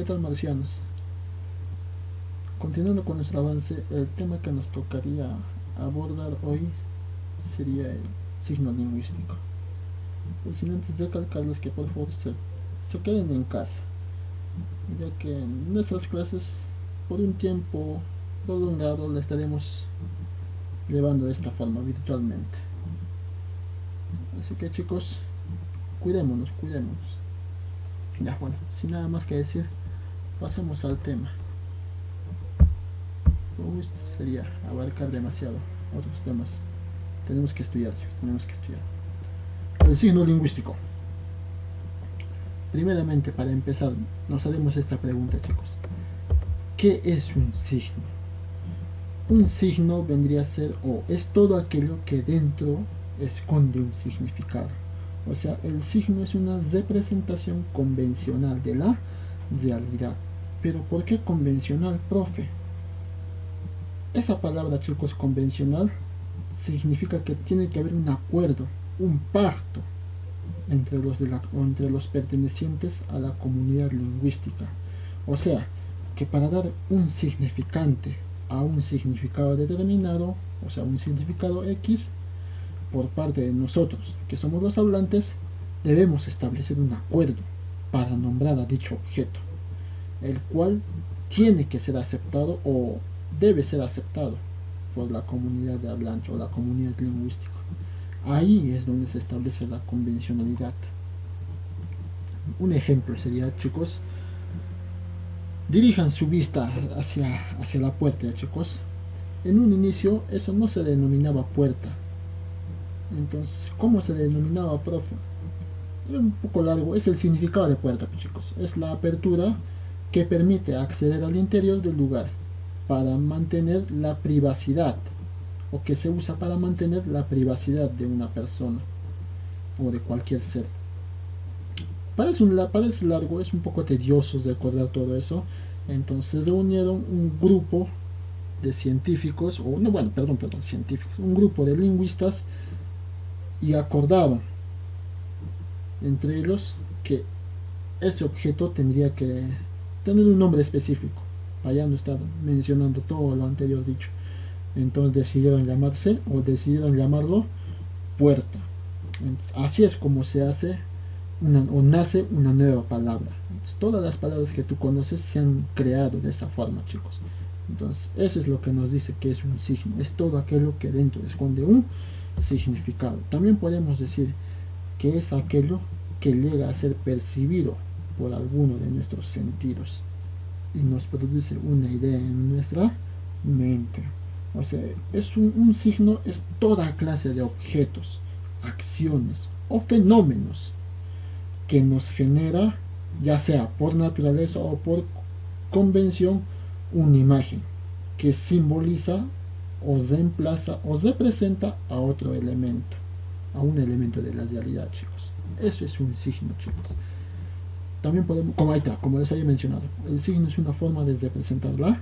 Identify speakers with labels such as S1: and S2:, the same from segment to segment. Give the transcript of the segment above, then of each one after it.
S1: ¿Qué tal, marcianos? Continuando con nuestro avance, el tema que nos tocaría abordar hoy sería el signo lingüístico. Pero sin antes recalcarles que por favor se queden en casa, ya que en nuestras clases por un tiempo prolongado la estaremos llevando de esta forma virtualmente. Así que chicos, cuidémonos. Ya bueno, sin nada más que decir, pasemos al tema. Un gusto sería abarcar demasiado otros temas. Tenemos que estudiar. El signo lingüístico. Primeramente, para empezar, nos haremos esta pregunta, chicos. ¿Qué es un signo? Un signo vendría a ser, o es todo aquello que dentro esconde un significado. O sea, el signo es una representación convencional de la realidad. Pero ¿por qué convencional, profe? Esa palabra, chicos, convencional, significa que tiene que haber un acuerdo, un pacto entre los pertenecientes a la comunidad lingüística. O sea, que para dar un significante a un significado determinado, o sea, un significado X, por parte de nosotros, que somos los hablantes, debemos establecer un acuerdo para nombrar a dicho objeto, el cual tiene que ser aceptado o debe ser aceptado por la comunidad de hablantes o la comunidad lingüística. Ahí es donde se establece la convencionalidad. Un ejemplo sería, chicos, dirijan su vista hacia la puerta, chicos. En un inicio eso no se denominaba puerta. Entonces, ¿cómo se denominaba, profe? Es un poco largo, es el significado de puerta, chicos. Es la apertura que permite acceder al interior del lugar para mantener la privacidad, o que se usa para mantener la privacidad de una persona o de cualquier ser. Parece largo, es un poco tedioso recordar todo eso. Entonces reunieron un grupo de científicos, científicos, un grupo de lingüistas, y acordaron entre ellos que ese objeto tendría que tener un nombre específico, allá no está mencionando todo lo anterior dicho. Entonces decidieron llamarlo puerta. Así es como se hace nace una nueva palabra. Entonces, todas las palabras que tú conoces se han creado de esa forma, chicos. Entonces eso es lo que nos dice que es un signo, es todo aquello que dentro esconde un significado. También podemos decir que es aquello que llega a ser percibido por alguno de nuestros sentidos y nos produce una idea en nuestra mente. O sea, un signo es toda clase de objetos, acciones o fenómenos que nos genera, ya sea por naturaleza o por convención, una imagen que simboliza o reemplaza o representa a otro elemento, a un elemento de la realidad, chicos. Eso es un signo, chicos. También podemos, como les había mencionado, el signo es una forma de representar la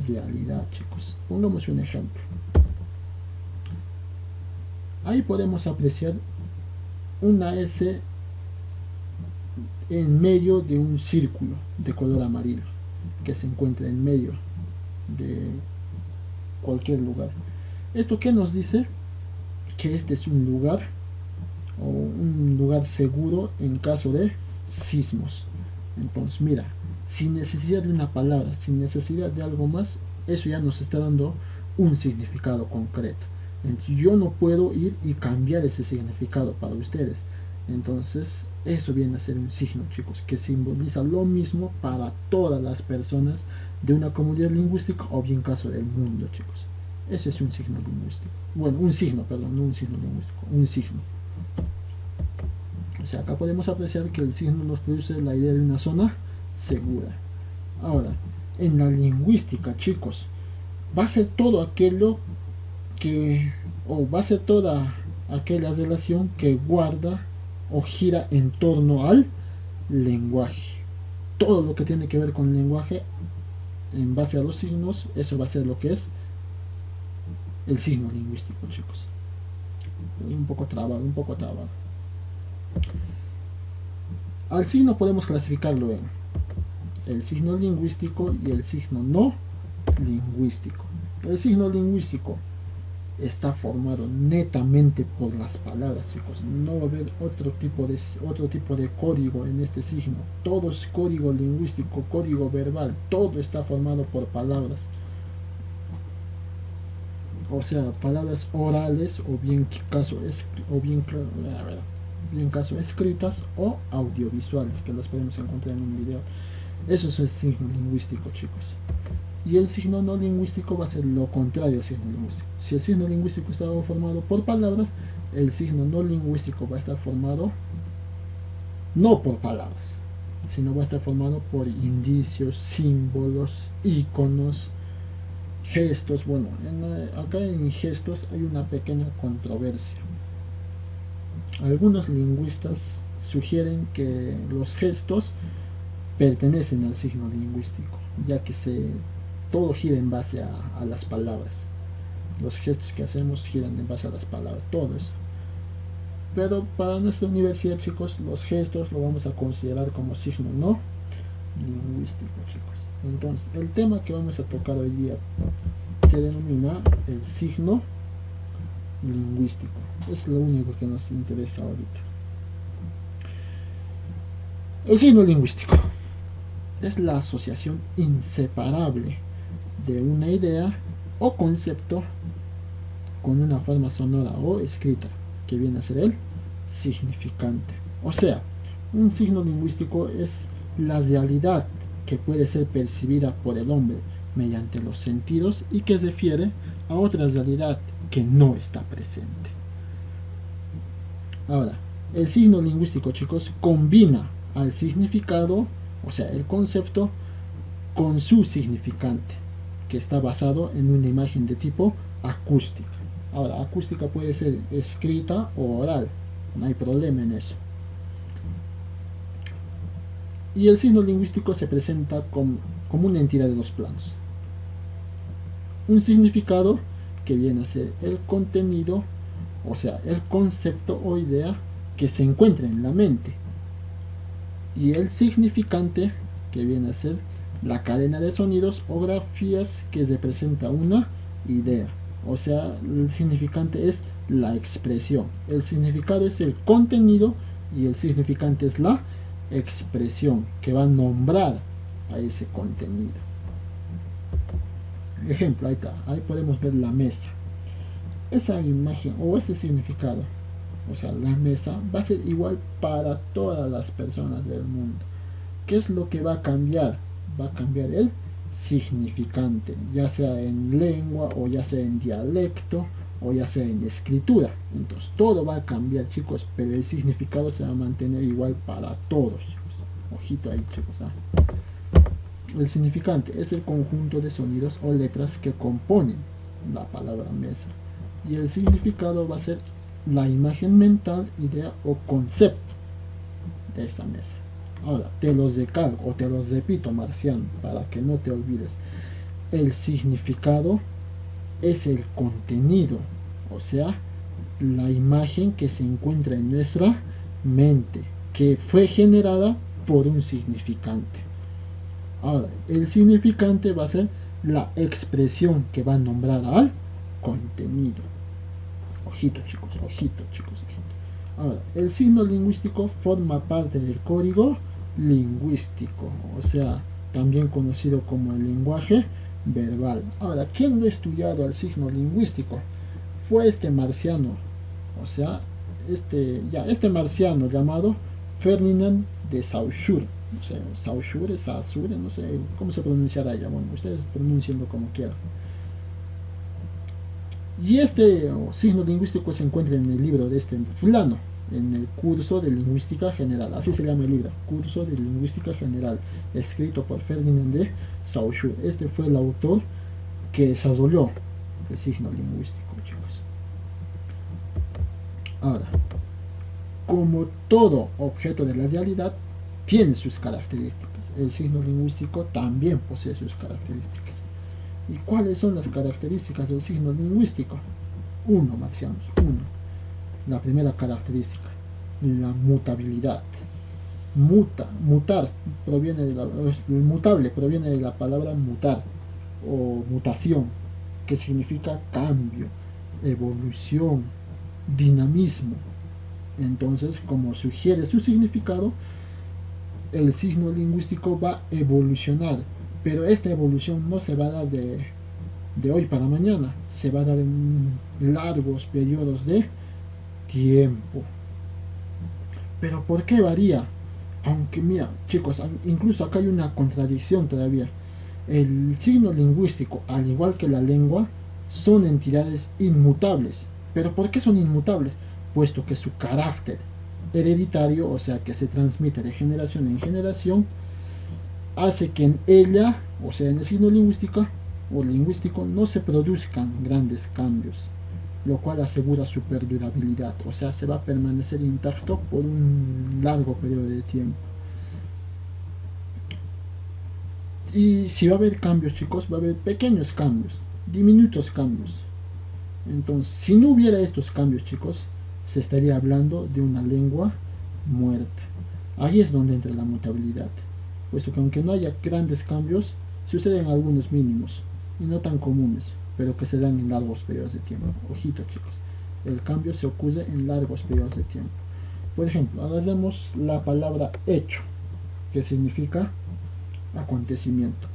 S1: realidad, chicos. Pongamos un ejemplo. Ahí podemos apreciar una S en medio de un círculo de color amarillo que se encuentra en medio de cualquier lugar. ¿Esto qué nos dice? Que este es un lugar seguro en caso de sismos. Entonces mira, sin necesidad de una palabra, sin necesidad de algo más, eso ya nos está dando un significado concreto. Entonces, yo no puedo ir y cambiar ese significado para ustedes. Entonces eso viene a ser un signo, chicos, que simboliza lo mismo para todas las personas de una comunidad lingüística o bien caso del mundo, chicos. Ese es un signo lingüístico. Bueno, un signo, perdón, no un signo lingüístico, un signo. O sea, acá podemos apreciar que el signo nos produce la idea de una zona segura. Ahora, en la lingüística, chicos, va a ser todo aquello va a ser toda aquella relación que guarda o gira en torno al lenguaje. Todo lo que tiene que ver con el lenguaje, en base a los signos, eso va a ser lo que es el signo lingüístico, chicos. Un poco trabado. Al signo podemos clasificarlo en el signo lingüístico y el signo no lingüístico. El signo lingüístico está formado netamente por las palabras, chicos. No va a haber otro tipo de código en este signo. Todo es código lingüístico, código verbal, todo está formado por palabras. O sea, palabras orales o bien caso escritas o audiovisuales, que las podemos encontrar en un video. Eso es el signo lingüístico, chicos. Y el signo no lingüístico va a ser lo contrario al signo lingüístico. Si el signo lingüístico está formado por palabras, el signo no lingüístico va a estar formado no por palabras, sino va a estar formado por indicios, símbolos, iconos, gestos. Bueno, acá en gestos hay una pequeña controversia. Algunos lingüistas sugieren que los gestos pertenecen al signo lingüístico, ya que todo gira en base a las palabras. Los gestos que hacemos giran en base a las palabras, todo eso. Pero para nuestra universidad, chicos, los gestos lo vamos a considerar como signo no lingüístico, chicos. Entonces, el tema que vamos a tocar hoy día se denomina el signo lingüístico. Es lo único que nos interesa ahorita. El signo lingüístico es la asociación inseparable de una idea o concepto con una forma sonora o escrita, que viene a ser el significante. O sea, un signo lingüístico es la realidad que puede ser percibida por el hombre mediante los sentidos y que refiere a otra realidad que no está presente. Ahora, el signo lingüístico, chicos, combina al significado, o sea, el concepto, con su significante, que está basado en una imagen de tipo acústica. Ahora, acústica puede ser escrita o oral, no hay problema en eso. Y el signo lingüístico se presenta como una entidad de dos planos. Un significado que viene a ser el contenido, o sea, el concepto o idea que se encuentra en la mente. Y el significante que viene a ser la cadena de sonidos o grafías que representa una idea. O sea, el significante es la expresión. El significado es el contenido y el significante es la expresión que va a nombrar a ese contenido. Ejemplo, ahí está. Ahí podemos ver la mesa. Esa imagen o ese significado, o sea, la mesa va a ser igual para todas las personas del mundo. ¿Qué es lo que va a cambiar? Va a cambiar el significante, ya sea en lengua o ya sea en dialecto o ya sea en escritura. Entonces todo va a cambiar, chicos, pero el significado se va a mantener igual para todos, chicos. Ojito ahí, chicos. El significante es el conjunto de sonidos o letras que componen la palabra mesa, y el significado va a ser la imagen mental, idea o concepto de esa mesa. Ahora, te los recalco o te los repito, marciano, para que no te olvides. El significado es el contenido, o sea, la imagen que se encuentra en nuestra mente, que fue generada por un significante. Ahora, el significante va a ser la expresión que va a nombrar al contenido. Ojito, chicos, ojito, chicos, ojito. Ahora, el signo lingüístico forma parte del código lingüístico, o sea, también conocido como el lenguaje verbal. Ahora, ¿quién lo ha estudiado al signo lingüístico? Fue este marciano, o sea, este marciano llamado Ferdinand de Saussure. No sé, Saussure, Saussure, no sé cómo se pronunciará ella. Bueno, ustedes pronuncienlo como quieran. Y este signo lingüístico se encuentra en el libro de este fulano, en el curso de lingüística general, así se llama el libro, curso de lingüística general, escrito por Ferdinand de Saussure. Este fue el autor que desarrolló el signo lingüístico, chicos. Ahora, como todo objeto de la realidad tiene sus características, el signo lingüístico también posee sus características. ¿Y cuáles son las características del signo lingüístico? Uno, marcianos, uno. La primera característica, la mutabilidad. Mutar proviene el mutable proviene de la palabra mutar o mutación, que significa cambio, evolución, dinamismo. Entonces, como sugiere su significado, el signo lingüístico va a evolucionar, pero esta evolución no se va a dar de hoy para mañana, se va a dar en largos periodos de tiempo. Pero ¿por qué varía? Aunque mira, chicos, incluso acá hay una contradicción todavía. El signo lingüístico, al igual que la lengua, son entidades inmutables. ¿Pero por qué son inmutables? Puesto que su carácter hereditario, o sea, que se transmite de generación en generación, hace que en ella, o sea, en el signo lingüístico, no se produzcan grandes cambios, lo cual asegura su perdurabilidad, o sea, se va a permanecer intacto por un largo periodo de tiempo. Y si va a haber cambios, chicos, va a haber pequeños cambios, diminutos cambios. Entonces, si no hubiera estos cambios, chicos, se estaría hablando de una lengua muerta. Ahí es donde entra la mutabilidad, puesto que aunque no haya grandes cambios, suceden algunos mínimos y no tan comunes, pero que se dan en largos periodos de tiempo. Ojito, chicos, el cambio se ocurre en largos periodos de tiempo. Por ejemplo, hagamos la palabra hecho, que significa acontecimiento.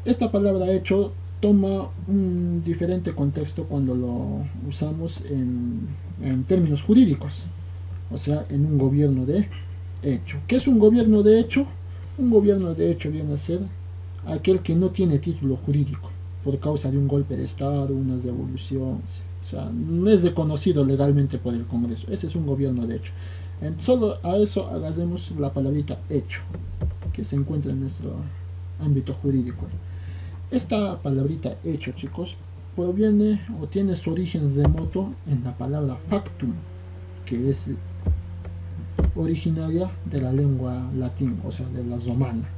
S1: Esta palabra hecho toma un diferente contexto cuando lo usamos en términos jurídicos, o sea, en un gobierno de hecho. ¿Qué es un gobierno de hecho? Un gobierno de hecho viene a ser aquel que no tiene título jurídico por causa de un golpe de estado, una devolución, o sea, no es reconocido legalmente por el Congreso. Ese es un gobierno de hecho. Solo a eso hagamos la palabrita hecho, que se encuentra en nuestro ámbito jurídico. Esta palabrita hecho, chicos, proviene o tiene su origen remoto en la palabra factum, que es originaria de la lengua latina, o sea, de la romana.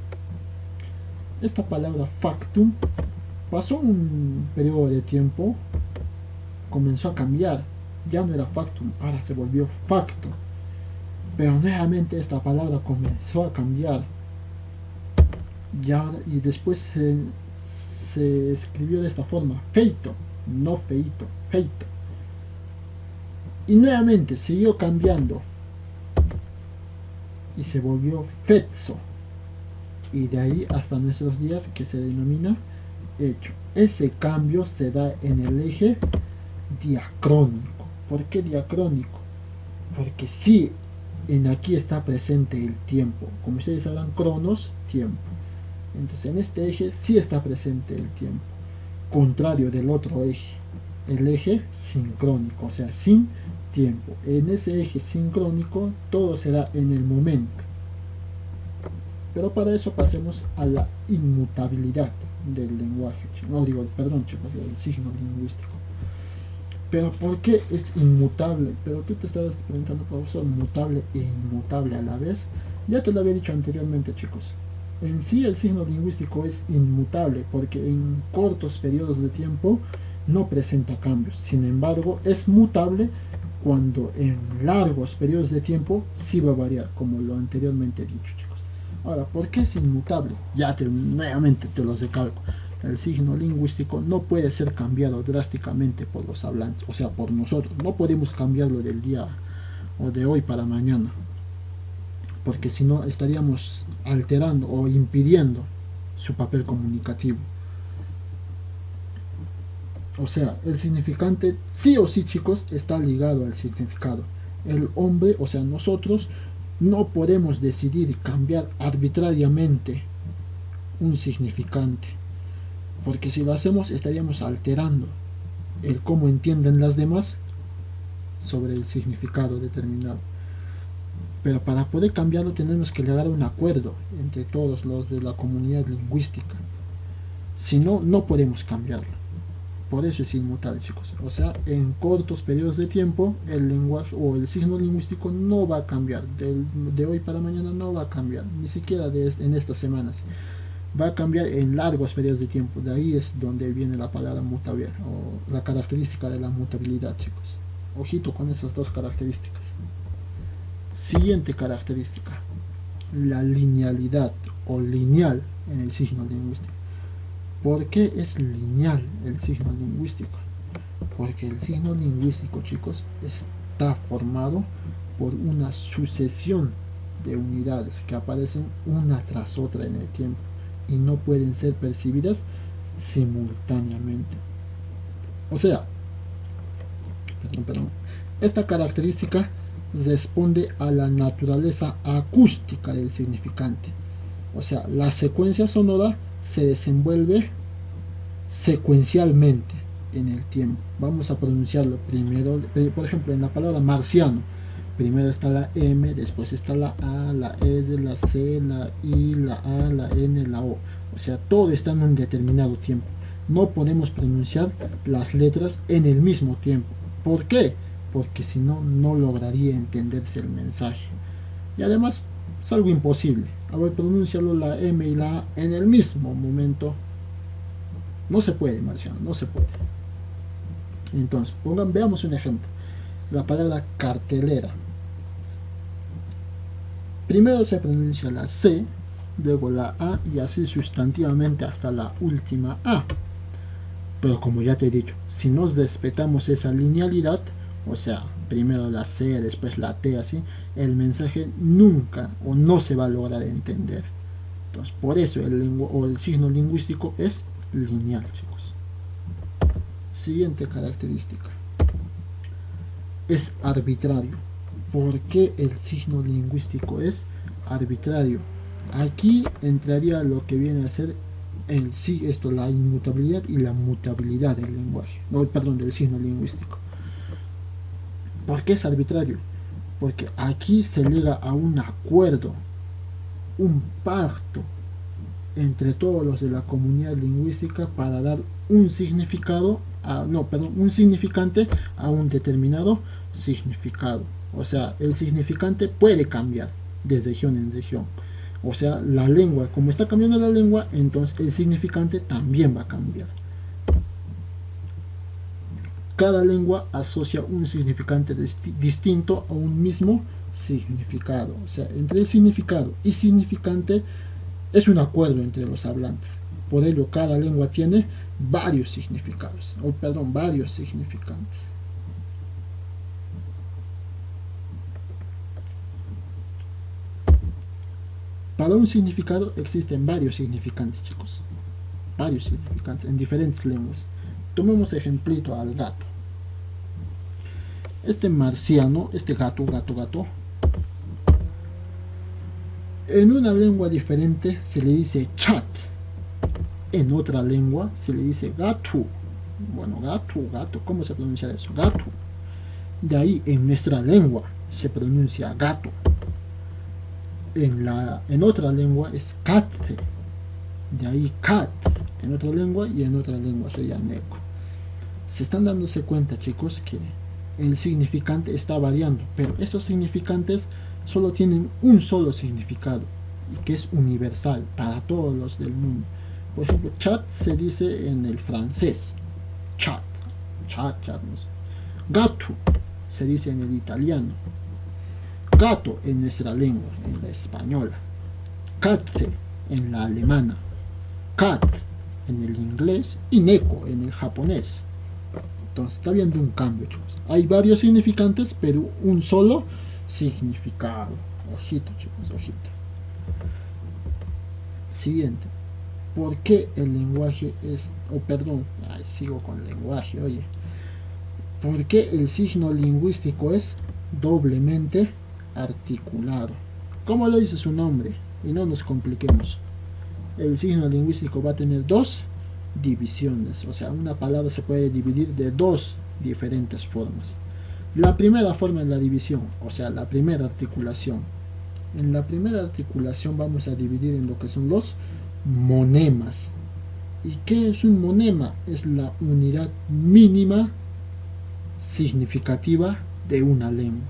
S1: Esta palabra factum pasó un periodo de tiempo, comenzó a cambiar, ya no era factum, ahora se volvió facto, pero nuevamente esta palabra comenzó a cambiar y después se escribió de esta forma, feito, no feito, feito, y nuevamente siguió cambiando y se volvió fetzo, y de ahí hasta nuestros días, que se denomina hecho. Ese cambio se da en el eje diacrónico. ¿Por qué diacrónico? Porque sí, en aquí está presente el tiempo, como ustedes sabrán, cronos, tiempo. Entonces en este eje sí está presente el tiempo, contrario del otro eje, el eje sincrónico, o sea, sin tiempo. En ese eje sincrónico todo se da en el momento. Pero para eso pasemos a la inmutabilidad del lenguaje, chicos, del signo lingüístico. Pero ¿por qué es inmutable? Pero tú te estabas preguntando, profesor, mutable e inmutable a la vez. Ya te lo había dicho anteriormente, chicos. En sí el signo lingüístico es inmutable porque en cortos periodos de tiempo no presenta cambios. Sin embargo, es mutable cuando en largos periodos de tiempo sí va a variar, como lo anteriormente he dicho, chicos. Ahora, ¿por qué es inmutable? Nuevamente te lo recalco. El signo lingüístico no puede ser cambiado drásticamente por los hablantes, o sea, por nosotros. No podemos cambiarlo del día o de hoy para mañana, porque si no estaríamos alterando o impidiendo su papel comunicativo. O sea, el significante sí o sí, chicos, está ligado al significado. El hombre, o sea, nosotros, no podemos decidir cambiar arbitrariamente un significante, porque si lo hacemos estaríamos alterando el cómo entienden las demás sobre el significado determinado. Pero para poder cambiarlo tenemos que llegar a un acuerdo entre todos los de la comunidad lingüística. Si no, no podemos cambiarlo. Por eso es inmutable, chicos. O sea, en cortos periodos de tiempo el lenguaje o el signo lingüístico no va a cambiar. De hoy para mañana no va a cambiar, ni siquiera en estas semanas. Va a cambiar en largos periodos de tiempo. De ahí es donde viene la palabra mutable o la característica de la mutabilidad, chicos. Ojito con esas dos características. Siguiente característica, la linealidad o lineal en el signo lingüístico. ¿Por qué es lineal el signo lingüístico? Porque el signo lingüístico, chicos, está formado por una sucesión de unidades que aparecen una tras otra en el tiempo y no pueden ser percibidas simultáneamente. O sea, esta característica responde a la naturaleza acústica del significante. O sea, la secuencia sonora se desenvuelve secuencialmente en el tiempo. Vamos a pronunciarlo primero, por ejemplo, en la palabra marciano. Primero está la M, después está la A, la S, la C, la I, la A, la N, la O. O sea, todo está en un determinado tiempo. No podemos pronunciar las letras en el mismo tiempo. ¿Por qué? Porque si no, no lograría entenderse el mensaje. Y además, es algo imposible. A ver, pronunciarlo la M y la A en el mismo momento. No se puede, marciano, no se puede. Entonces, veamos un ejemplo. La palabra cartelera. Primero se pronuncia la C, luego la A y así sustantivamente hasta la última A. Pero como ya te he dicho, si nos respetamos esa linealidad, o sea, primero la C, después la T, así, el mensaje nunca o no se va a lograr entender. Entonces, por eso el signo lingüístico es lineal, chicos. Siguiente característica. Es arbitrario. ¿Por qué el signo lingüístico es arbitrario? Aquí entraría lo que viene a ser la inmutabilidad y la mutabilidad del lenguaje, del signo lingüístico. ¿Por qué es arbitrario? Porque aquí se llega a un acuerdo, un pacto entre todos los de la comunidad lingüística para dar un significante a un determinado significado. O sea, el significante puede cambiar de región en región. O sea, la lengua, como está cambiando la lengua, entonces el significante también va a cambiar. Cada lengua asocia un significante distinto a un mismo significado. O sea, entre el significado y significante es un acuerdo entre los hablantes. Por ello, cada lengua tiene varios significados, varios significantes. Para un significado existen varios significantes, chicos. Varios significantes en diferentes lenguas. Tomemos ejemplito al gato. Este marciano, este gato, en una lengua diferente se le dice chat. En otra lengua se le dice gato. Bueno, gato, ¿cómo se pronuncia eso? Gato. De ahí en nuestra lengua se pronuncia gato. En otra lengua es cat. De ahí cat. En otra lengua y en otra lengua sería neko. Se están dándose cuenta, chicos, que el significante está variando, pero esos significantes solo tienen un solo significado y que es universal para todos los del mundo. Por ejemplo, chat se dice en el francés, chat. Gato se dice en el italiano, gato en nuestra lengua, en la española, katze en la alemana, cat en el inglés y neko en el japonés. Entonces está habiendo un cambio, chicos. Hay varios significantes, pero un solo significado. Ojito, chicos, ojito. Siguiente. ¿Por qué el lenguaje es... sigo con lenguaje, oye. ¿Por qué el signo lingüístico es doblemente articulado? ¿Cómo lo dice su nombre? Y no nos compliquemos. El signo lingüístico va a tener dos divisiones, o sea, una palabra se puede dividir de dos diferentes formas. La primera forma es la división, o sea, la primera articulación. En la primera articulación vamos a dividir en lo que son los monemas. ¿Y qué es un monema? Es la unidad mínima significativa de una lengua.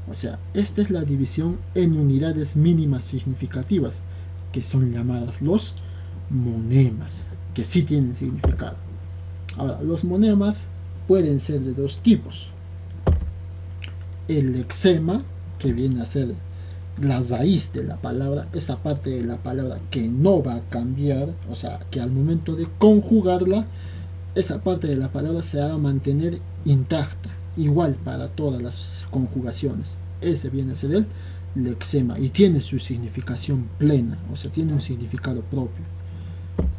S1: O sea, esta es la división en unidades mínimas significativas, que son llamadas los monemas, que sí tienen significado. Ahora, los monemas pueden ser de dos tipos: el lexema, que viene a ser la raíz de la palabra, esa parte de la palabra que no va a cambiar, o sea, que al momento de conjugarla, esa parte de la palabra se va a mantener intacta, igual para todas las conjugaciones. Ese viene a ser el lexema y tiene su significación plena, o sea, tiene un significado propio.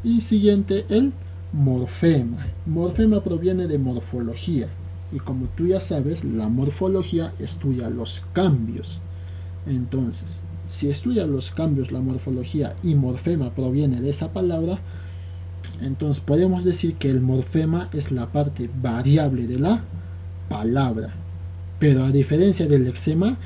S1: Y siguiente, el morfema. Morfema proviene de morfología, y como tú ya sabes, la morfología estudia los cambios. Entonces, si estudia los cambios, la morfología, y morfema proviene de esa palabra, entonces podemos decir que el morfema es la parte variable de la palabra. Pero a diferencia del lexema,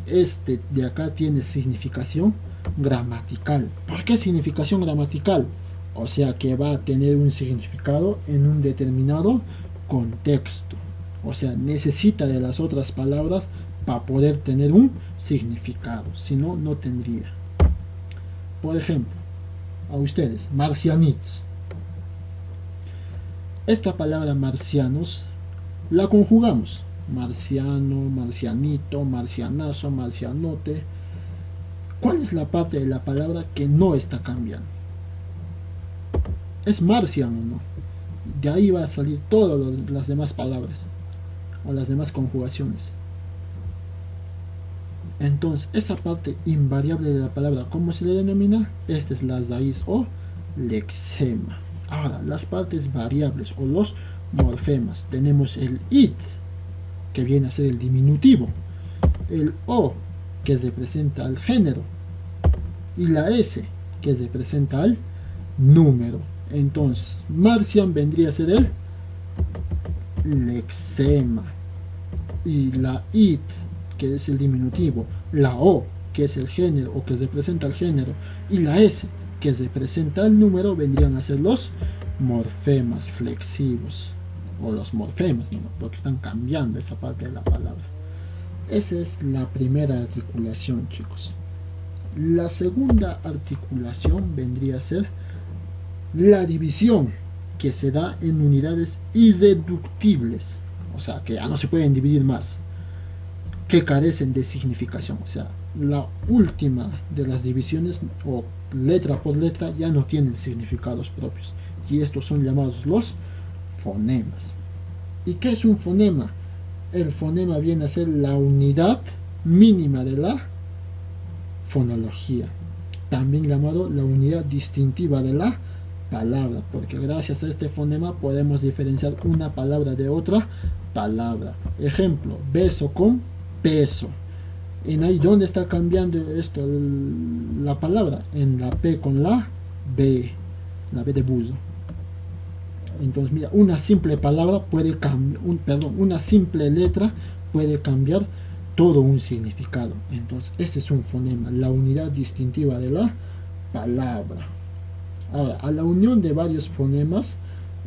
S1: este de acá tiene significación gramatical. ¿Por qué significación gramatical? O sea que va a tener un significado en un determinado contexto. O sea, necesita de las otras palabras para poder tener un significado. Si no, no tendría. Por ejemplo, a ustedes, marcianitos. Esta palabra marcianos la conjugamos. Marciano, marcianito, marcianazo, marcianote. ¿Cuál es la parte de la palabra que no está cambiando? Es marciano, ¿no? De ahí va a salir todas las demás palabras o las demás conjugaciones. Entonces, esa parte invariable de la palabra, ¿cómo se le denomina? Esta es la raíz o lexema. Ahora, las partes variables o los morfemas. Tenemos el id, que viene a ser el diminutivo, el o, que representa al género, y la s, que representa al número. Entonces, marcian vendría a ser el lexema, y la id, que es el diminutivo, la o, que es el género o que representa el género, y la s, que representa el número, vendrían a ser los morfemas flexivos, o los morfemas, ¿no? Porque están cambiando esa parte de la palabra. Esa es la primera articulación, chicos. La segunda articulación vendría a ser la división, que se da en unidades irreductibles, o sea, que ya no se pueden dividir más, que carecen de significación. O sea, la última de las divisiones, o letra por letra, ya no tienen significados propios, y estos son llamados los fonemas. ¿Y qué es un fonema? El fonema viene a ser la unidad mínima de la fonología, también llamado la unidad distintiva de la palabra, porque gracias a este fonema podemos diferenciar una palabra de otra palabra. Ejemplo, beso con peso. En ahí, ¿dónde está cambiando esto la palabra? En la P con la B de buzo. Entonces, mira, una simple palabra puede cambiar, una simple letra puede cambiar todo un significado. Entonces, este es un fonema, la unidad distintiva de la palabra. Ahora, a la unión de varios fonemas,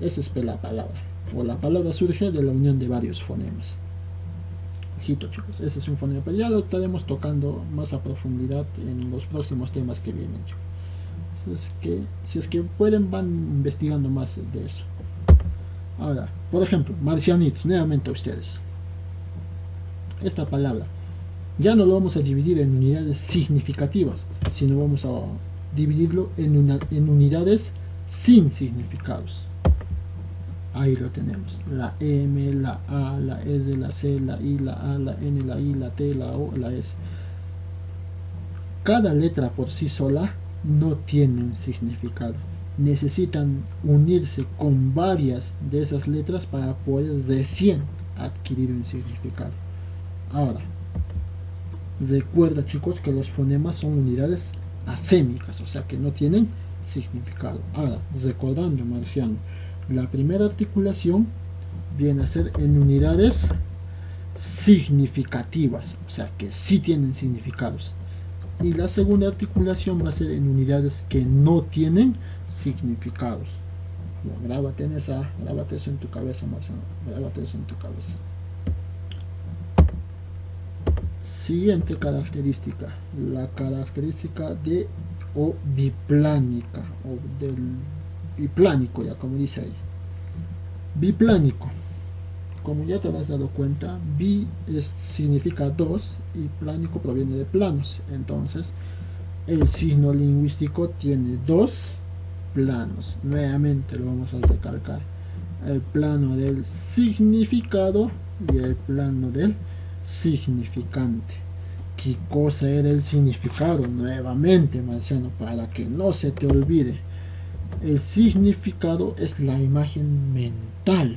S1: esa es la palabra, o la palabra surge de la unión de varios fonemas. Ojito, chicos, ese es un fonema, pero ya lo estaremos tocando más a profundidad en los próximos temas que vienen, chicos. Si es que pueden, van investigando más de eso. Ahora, por ejemplo, marcianitos, nuevamente a ustedes. Esta palabra ya no lo vamos a dividir en unidades significativas, sino vamos a dividirlo en unidades sin significados. Ahí lo tenemos: la M, la A, la S, la C, la I, la A, la N, la I, la T, la O, la S. Cada letra por sí sola no tiene un significado. Necesitan unirse con varias de esas letras para poder recién adquirir un significado. Ahora, recuerda, chicos, que los fonemas son unidades asémicas, o sea que no tienen significado. Ahora, recordando, marciano, la primera articulación viene a ser en unidades significativas, o sea que sí tienen significados. Y la segunda articulación va a ser en unidades que no tienen significados. Bueno, grábate eso en tu cabeza, marciano, grábate eso en tu cabeza. Siguiente característica, la característica de o biplánica, o del biplánico, ya como dice ahí. Biplánico. como ya te has dado cuenta, significa dos y plánico proviene de planos. Entonces, el signo lingüístico tiene dos planos. Nuevamente lo vamos a recalcar. El plano del significado y el plano del significante. ¿Qué cosa era el significado? Nuevamente, Marciano, para que no se te olvide. El significado es la imagen mental,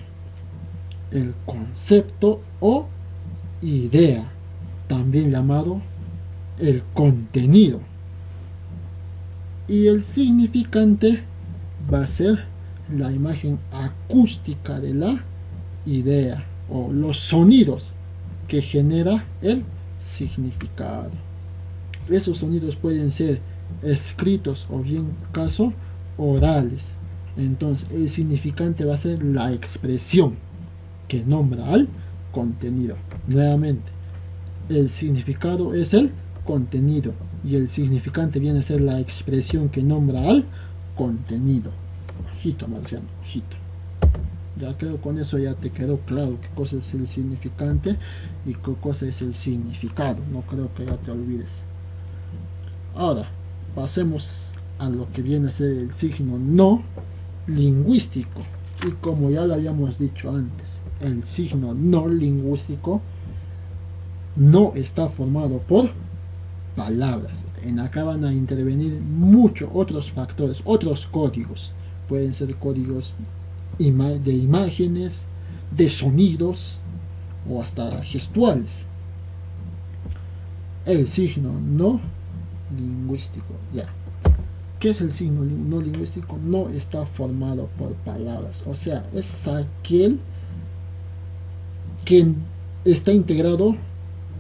S1: el concepto o idea, también llamado el contenido. Y el significante va a ser la imagen acústica de la idea o los sonidos que genera el significado. Esos sonidos pueden ser escritos o bien caso orales. Entonces el significante va a ser la expresión que nombra al contenido. Nuevamente, el significado es el contenido y el significante viene a ser la expresión que nombra al contenido. Ojito, Marciano, ojito. Ya creo con eso ya te quedó claro qué cosa es el significante y qué cosa es el significado. No creo que ya te olvides. Ahora, pasemos a lo que viene a ser el signo no lingüístico. Y como ya lo habíamos dicho antes, el signo no lingüístico no está formado por palabras. En acá van a intervenir muchos otros factores, otros códigos. Pueden ser códigos de imágenes, de sonidos o hasta gestuales. El signo no lingüístico, ya. ¿Qué es el signo no lingüístico? No está formado por palabras, o sea, es aquel que está integrado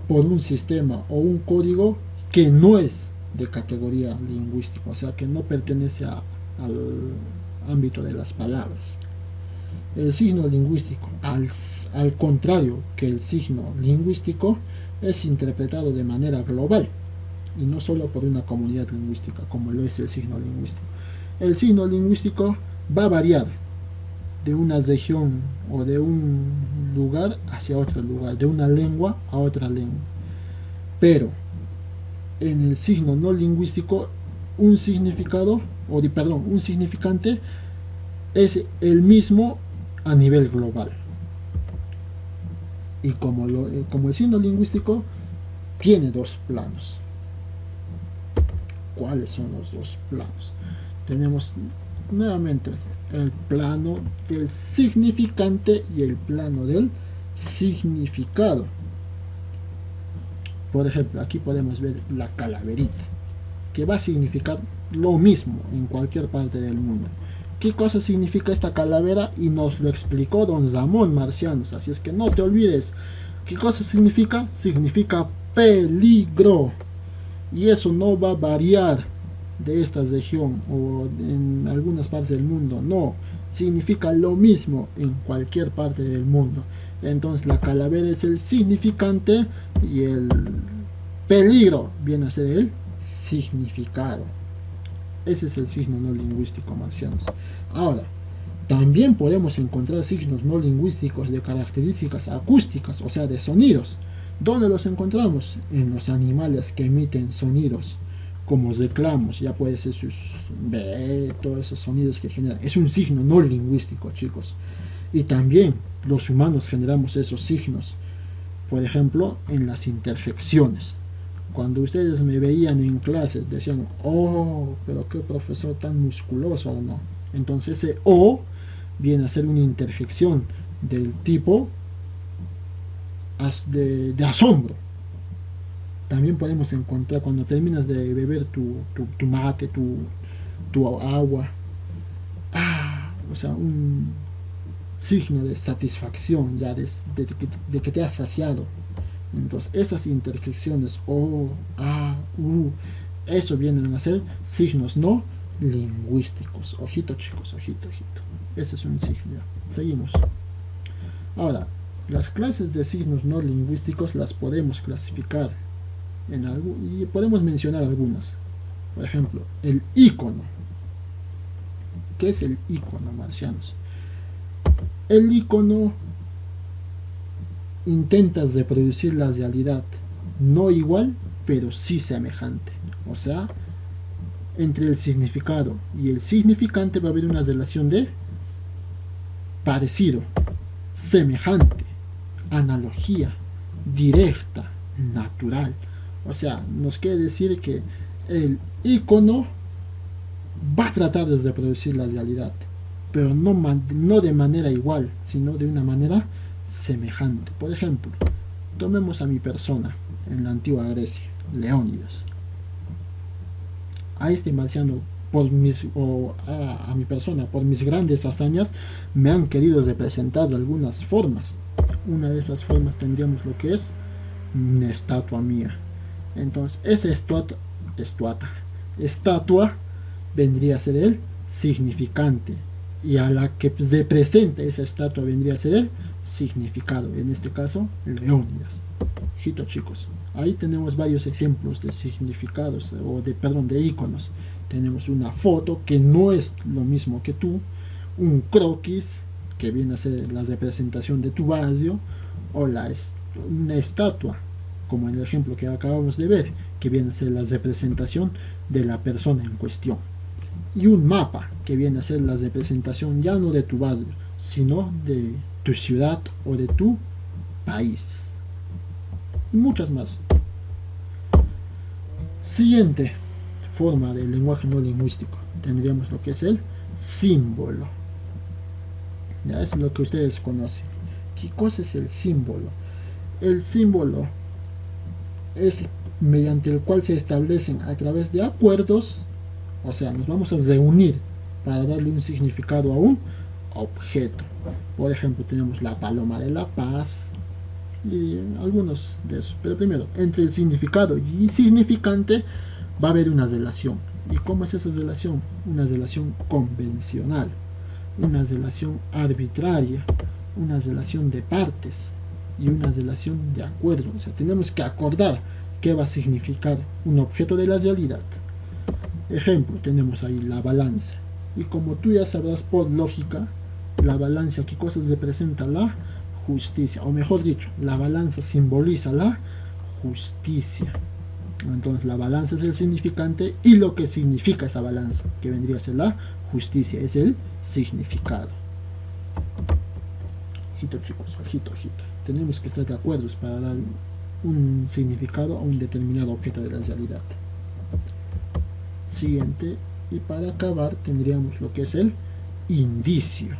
S1: por un sistema o un código que no es de categoría lingüística, o sea, que no pertenece al ámbito de las palabras. El signo lingüístico, al contrario que el signo lingüístico, es interpretado de manera global y no solo por una comunidad lingüística como lo es el signo lingüístico. El signo lingüístico va a variar de una región o de un lugar hacia otro lugar, de una lengua a otra lengua. Pero en el signo no lingüístico, un significante es el mismo a nivel global. Y como el signo lingüístico tiene dos planos. ¿Cuáles son los dos planos? Tenemos nuevamente el plano del significante y el plano del significado. Por ejemplo, aquí podemos ver la calaverita, que va a significar lo mismo en cualquier parte del mundo. ¿Qué cosa significa esta calavera? Y nos lo explicó don Ramón Marcianos, así es que no te olvides. ¿Qué cosa significa? Significa peligro. Y eso no va a variar de esta región o en algunas partes del mundo, no, significa lo mismo en cualquier parte del mundo. Entonces la calavera es el significante y el peligro viene a ser el significado. Ese es el signo no lingüístico, marcianos. Ahora, también podemos encontrar signos no lingüísticos de características acústicas, o sea, de sonidos. ¿Dónde los encontramos? En los animales que emiten sonidos, como reclamos, ya puede ser todos esos sonidos que generan. Es un signo no lingüístico, chicos. Y también los humanos generamos esos signos. Por ejemplo, en las interjecciones. Cuando ustedes me veían en clases, decían, oh, pero qué profesor tan musculoso, ¿o no? Entonces ese o viene a ser una interjección del tipo de asombro. También podemos encontrar cuando terminas de beber tu mate, tu agua, o sea, un signo de satisfacción, ya de que te has saciado. Entonces esas interjecciones o, eso vienen a ser signos no lingüísticos. Ojito, chicos, ojito. Ese es un signo. Seguimos. Ahora, las clases de signos no lingüísticos las podemos clasificar y podemos mencionar algunas. Por ejemplo, el ícono. ¿Qué es el ícono, marcianos? El ícono intentas reproducir la realidad, no igual, pero sí semejante. O sea, entre el significado y el significante va a haber una relación de parecido, semejante, analogía, directa, natural. O sea, nos quiere decir que el icono va a tratar de reproducir la realidad, pero no de manera igual, sino de una manera semejante. Por ejemplo, tomemos a mi persona en la antigua Grecia, Leónidas. A este marciano, a mi persona, por mis grandes hazañas, me han querido representar de algunas formas. Una de esas formas tendríamos lo que es una estatua mía. Entonces, esa estatua vendría a ser el significante, y a la que representa esa estatua vendría a ser el significado, en este caso Leónidas. Ojito, chicos, ahí tenemos varios ejemplos de significados, de iconos. Tenemos una foto que no es lo mismo que tú, un croquis que viene a ser la representación de tu barrio, o una estatua, como en el ejemplo que acabamos de ver, que viene a ser la representación de la persona en cuestión. Y un mapa, que viene a ser la representación ya no de tu barrio, sino de tu ciudad o de tu país. Y muchas más. Siguiente forma del lenguaje no lingüístico, tendríamos lo que es el símbolo. Ya es lo que ustedes conocen. ¿Qué cosa es el símbolo? El símbolo es mediante el cual se establecen a través de acuerdos, o sea, nos vamos a reunir para darle un significado a un objeto. Por ejemplo, tenemos la paloma de la paz y algunos de esos. Pero primero, entre el significado y significante va a haber una relación. ¿Y cómo es esa relación? Una relación convencional, una relación arbitraria, una relación de partes y una relación de acuerdo. O sea, tenemos que acordar qué va a significar un objeto de la realidad. Ejemplo, tenemos ahí la balanza. Y como tú ya sabrás por lógica, la balanza, ¿qué cosa representa? La justicia. O mejor dicho, la balanza simboliza la justicia. Entonces la balanza es el significante y lo que significa esa balanza, que vendría a ser la justicia, es el significado. Ojito, chicos, ojito. Tenemos que estar de acuerdo para dar un significado a un determinado objeto de la realidad. Siguiente, y para acabar tendríamos lo que es el indicio.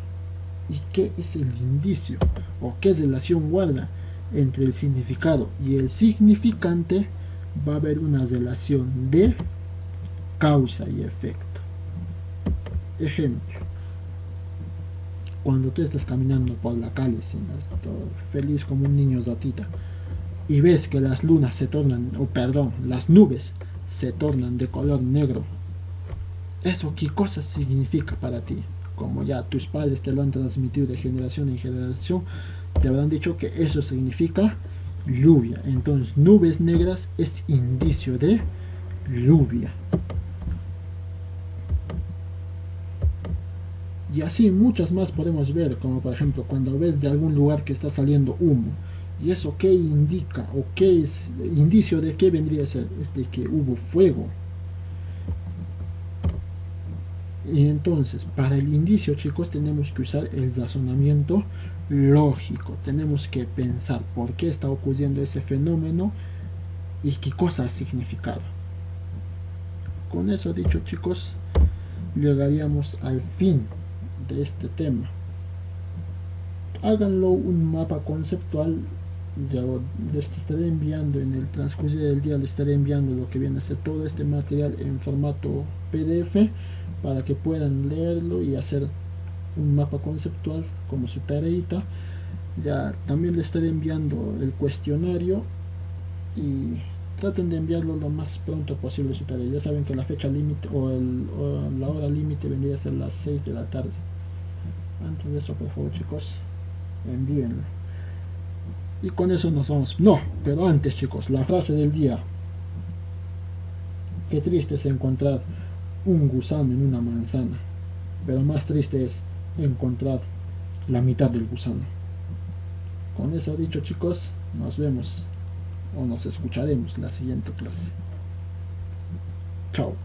S1: ¿Y qué es el indicio? ¿O qué relación guarda entre el significado y el significante? Va a haber una relación de causa y efecto. Ejemplo, cuando tú estás caminando por la calle, feliz como un niño ratita, y ves que las lunas se tornan, las nubes se tornan de color negro, ¿eso qué cosa significa para ti? Como ya tus padres te lo han transmitido de generación en generación, te habrán dicho que eso significa lluvia. Entonces, nubes negras es indicio de lluvia. Y así muchas más podemos ver, como por ejemplo cuando ves de algún lugar que está saliendo humo. ¿Y eso qué indica? ¿O qué es indicio de qué vendría a ser? Es de que hubo fuego. Y entonces, para el indicio, chicos, tenemos que usar el razonamiento lógico. Tenemos que pensar por qué está ocurriendo ese fenómeno y qué cosa ha significado. Con eso dicho, chicos, llegaríamos al fin de este tema. Háganlo un mapa conceptual. Les estaré enviando en el transcurso del día, les estaré enviando lo que viene a ser todo este material en formato PDF para que puedan leerlo y hacer un mapa conceptual como su tareita. Ya también les estaré enviando el cuestionario y traten de enviarlo lo más pronto posible su tarea. Ya saben que la fecha límite o la hora límite vendría a ser las 6 de la tarde. Antes de eso, por favor, chicos, envíenlo. Y con eso nos vamos. No, pero antes, chicos, la frase del día. Qué triste es encontrar un gusano en una manzana, pero más triste es encontrar la mitad del gusano. Con eso dicho, chicos, nos vemos o nos escucharemos la siguiente clase. Chao.